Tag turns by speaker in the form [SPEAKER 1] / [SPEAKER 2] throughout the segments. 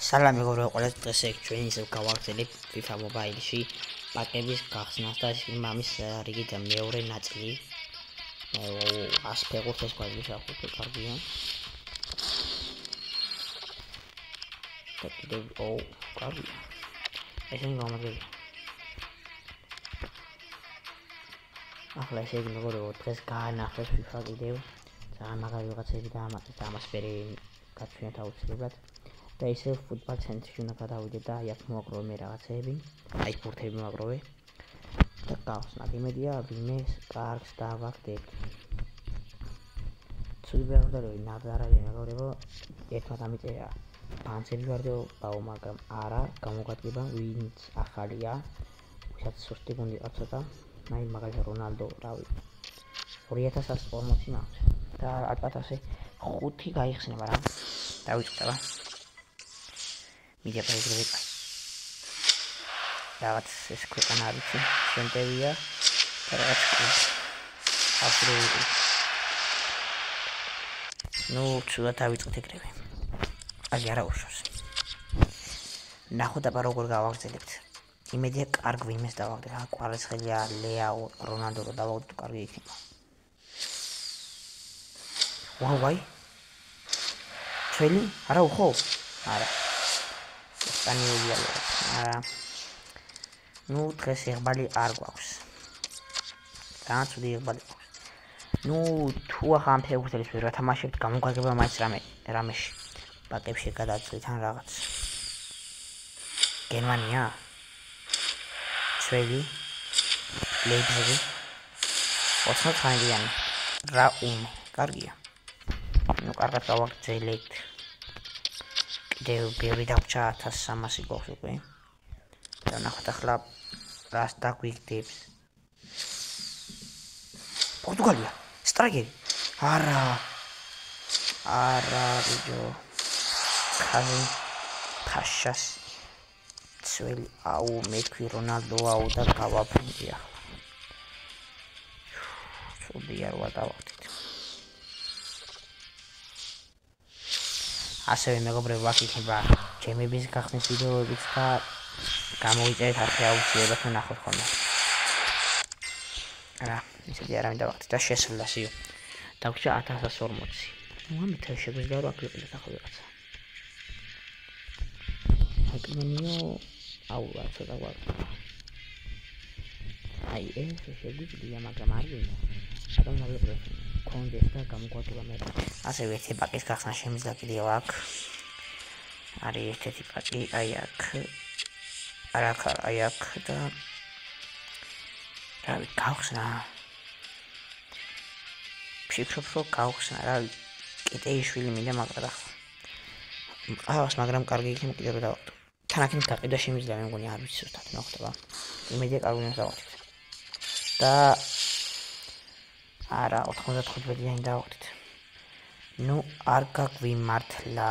[SPEAKER 1] სალამი გორე ყველას დღეს ეგ ჩვენ ისევ გავაგრძელებთ FIFA Mobile-ში პაკების გახსნას და მამის რიგით მეორე ნაწილი. ას ფეხბურთის კვალი საფუძველი კარგია. და კიდევ კარგია. ესენი გამარჯვება. ახლა ესე იგი მეგობრებო დღეს გაანახეთ FIFA კიდევ. ძალიან მაგარი ვიღაცები დაამატეთ და ამას ფერი გაცვენეთ აუცილებლად. და ისე ფუტბოლ ცენტრში უნდა გადავიდე და აქ მოაგროვე მე რაღაცეები, აი ბურთები მოაგროვე და გავხსნათ. იმედია ვინმე კარგს დავაგდებ. ცუდი ვეღარ ნაბარაი მეგობრებო, ერთად ამიწერა ბანძები ვარდეობაო, მაგრამ არა გამოგადგება ვინც ახალია, ვისაც სუსტი გუნდი აქვს ცოტა, აი მაგალითად რონალდო, რავი 2140 მაქვს და 1500 გაიხსნება რა. დავიწყდება მიდია პრეზიდენტი რაღაც ეს ქვეყანა არის ცენტრია და რაღაც აბსოლუტურად ნუ ცუდად დავიწყეთ ეგრევე. აი არა უშავს ნახოთ აბა როგორ გავაგრძელებთ. იმედია კარგ ვინმეს დავაგდებ. რა კვარცხელია ლეაო რონალდო რო დავაგდებ კარგი იქნება. ვაი ჩვენი არა უხო არა სპანიოლია არა ნუ დღეს იღბალი არ გვაქვს ძალიან ცუდი იღბალი გვაქვს. ნუ თუ ახლა ამ ფეხბურთელის ვერ ვათამაშებთ გამოგაგება მაინც რამეში პაკებში გადავწყვით ან რაღაც გერმანია შვედი ლეიბზიგი 90-იანი რა კარგია. ნუ კარგად გავაგრძელებთ. კიდევ ბევრი დაგვჭა 1300 გვაქვს უკვე. და ნახოთ ახლა რას დაგვიგდებს. პორტუგალია, სტრაიკერი. არა ვიდეო. ხაზი ფაშას. ცველი აუ მექვი რონალდო აუ და გავაფრინდი ახლა. ცუდი არ ვატავახდით. ასევე მეგობრებო აქ იქნება ჩემების გახსნის ვიდეოებიც და გამოიწერეთ ახლა აუცილებლად ნახოთ ხოლმე. რა, ისეთი არ ამიდავახდით და შესვლასიო. დაგვჭა 1140. ნუ ამით შეგვიძლია რომ აქ ვიყიდეთ ახლა ვიღაცა. აკმენიო აუ რა ცოტა გვაქვს. აი ეს შეგვიძლია მაგრამ არ ვინო. სადამ მოგვიყიდეთ. კონდეს და გამოგვაგება მე. ასევე ერთი პაკის გახსნა შემიძლია კიდევ აქ. არის ერთ-ერთი პაკი, აი აქ. აი აქ და რავი გავხსნა. ფიქრობ რომ გავხსნა, რავი კიტეიშვილი მინდა მაგრამ ახლა. ყავს მაგრამ კარგი იქნება კიდევ დავახტო. თან აქ გაყიდვა შემიძლია მე მგონი არ ვიცი ზუსტად ნახდება. იმედია კარგი უნდა დავახტით. და არა 95-იანი დავახტით. ნუ არ გაგვიმართლა.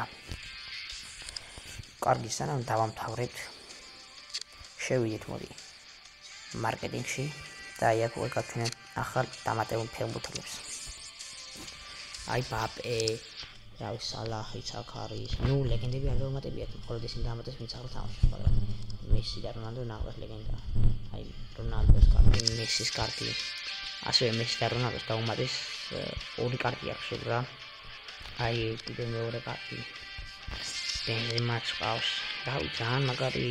[SPEAKER 1] კარგი სანამ დავამთავრებთ. შევიდეთ მოდი მარკეტინგში და აი აქ ვეგაქნეთ ახალ დამატებულ ფეხბურთელებს. აი ბაპე, რავი სალაჰიც აქ არის. ნუ ლეგენდები არ დავამატებიათ, მხოლოდ ისინი დამატეს ვინც ახლა თამაშობს, მაგრამ მესი და რონალდო ნახოთ ლეგენდა. აი რონალდოს კარტი, მესის კარტი. ასევე მესი და რონალდოს დაუმატეს ორი კარტი აქვს სულ რა. აი კიდევ მეორე კარტი. ბენზემაც ყავს. რავი ძალიან მაგარი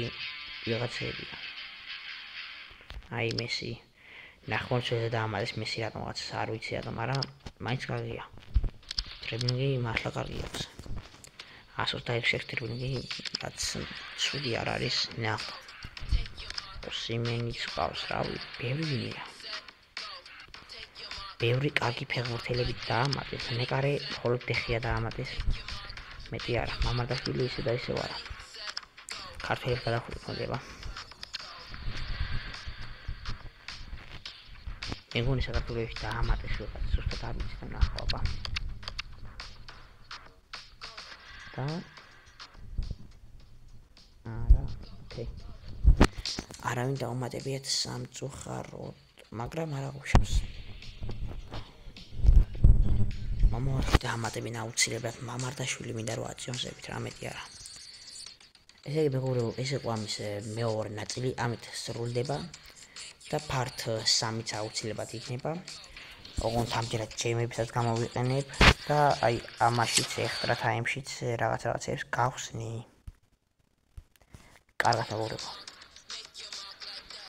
[SPEAKER 1] ვიღაცებია. აი მესი ნახოთ შეიძლება დაამატეს მესი რატომღაც არ ვიცი რატომ, მაგრამ მაინც კარგია. ტრიბინგი მართლა კარგი აქვს. 126 ტრიბინგი რაც ცუდი არ არის ნახო. ოსიმენიც ყავს, რავი, ბევრი ვინია. ბევრი კარგი ფეხბურთელები დაამატეს. ნეკარე მხოლოდ დეხია დაამატეს. მეტი არა, მამარდაშვილი ისე და ისევ არა. ქართველებს გადახვიდეთ მოდება. მე მგონი საქართველოში დაამატეს ვიღაც ზუსტად არ ვიცი და ნახო აბა. და არა, ოკეი. არავინ დაუმატებიათ სამწუხაროდ, მაგრამ არა უშავს. მამოარხი დაამატებინა აუცილებლად მამარდაშვილი მინდა რომ აწიონსებით რა მეტი არა. ესე იგი მეგობრებო, ეს იყო ამის მეორე ნაწილი, ამით სრულდება და part 3-იც აუცილებლად იქნება. ოღონდ ამჯერად ჯემებსაც გამოვიყენებ და აი ამაშიც extra time-შიც რაღაცებს გავხსნი. კარგად მეგობრებო.